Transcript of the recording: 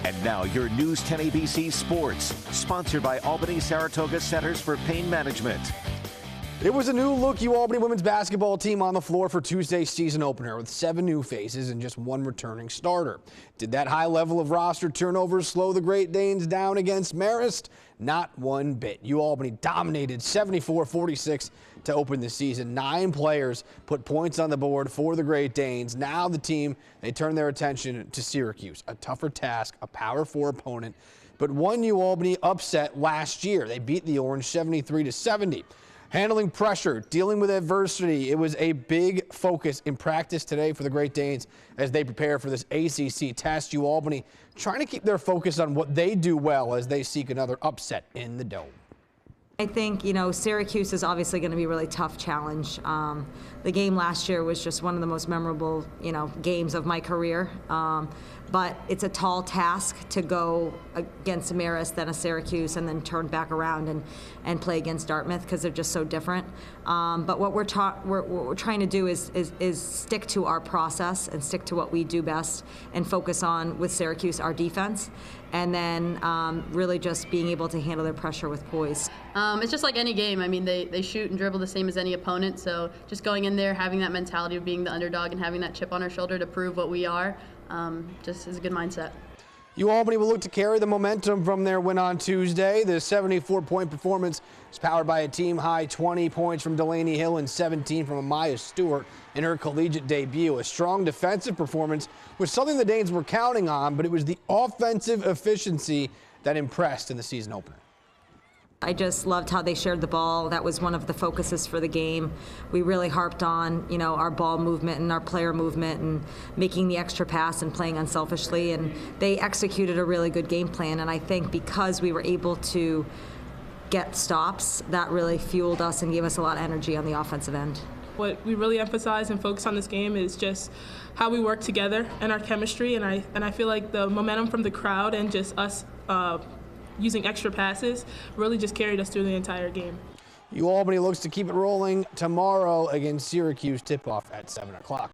And now your News 10 ABC Sports, sponsored by Albany Saratoga Centers for Pain Management. It was a new look UAlbany women's basketball team on the floor for Tuesday's season opener with 7 new faces and just 1 returning starter. Did that high level of roster turnovers slow the Great Danes down against Marist? Not one bit. UAlbany dominated 74-46 to open the season. 9 players put points on the board for the Great Danes. Now the team, they turn their attention to Syracuse, a tougher task, a Power 4 opponent, but one UAlbany upset last year. They beat the Orange 73-70. Handling pressure, dealing with adversity, it was a big focus in practice today for the Great Danes as they prepare for this ACC test. UAlbany trying to keep their focus on what they do well as they seek another upset in the Dome. I think, Syracuse is obviously going to be a really tough challenge. The game last year was just one of the most memorable, games of my career. But it's a tall task to go against a Marist, then a Syracuse, and then turn back around and play against Dartmouth because they're just so different. But what we're trying to do is stick to our process and stick to what we do best and focus on, with Syracuse, our defense, and then really just being able to handle their pressure with poise. It's just like any game. I mean, they shoot and dribble the same as any opponent, so just going in there, having that mentality of being the underdog and having that chip on our shoulder to prove what we are, just is a good mindset. UAlbany will look to carry the momentum from their win on Tuesday. The 74-point performance is powered by a team-high 20 points from Delaney Hill and 17 from Amaya Stewart in her collegiate debut. A strong defensive performance was something the Danes were counting on, but it was the offensive efficiency that impressed in the season opener. I just loved how they shared the ball. That was one of the focuses for the game. We really harped on, our ball movement and our player movement and making the extra pass and playing unselfishly. And they executed a really good game plan. And I think because we were able to get stops, that really fueled us and gave us a lot of energy on the offensive end. What we really emphasize and focus on this game is just how we work together and our chemistry. And I feel like the momentum from the crowd and just us using extra passes really just carried us through the entire game. UAlbany looks to keep it rolling tomorrow against Syracuse. Tip-off at 7 o'clock.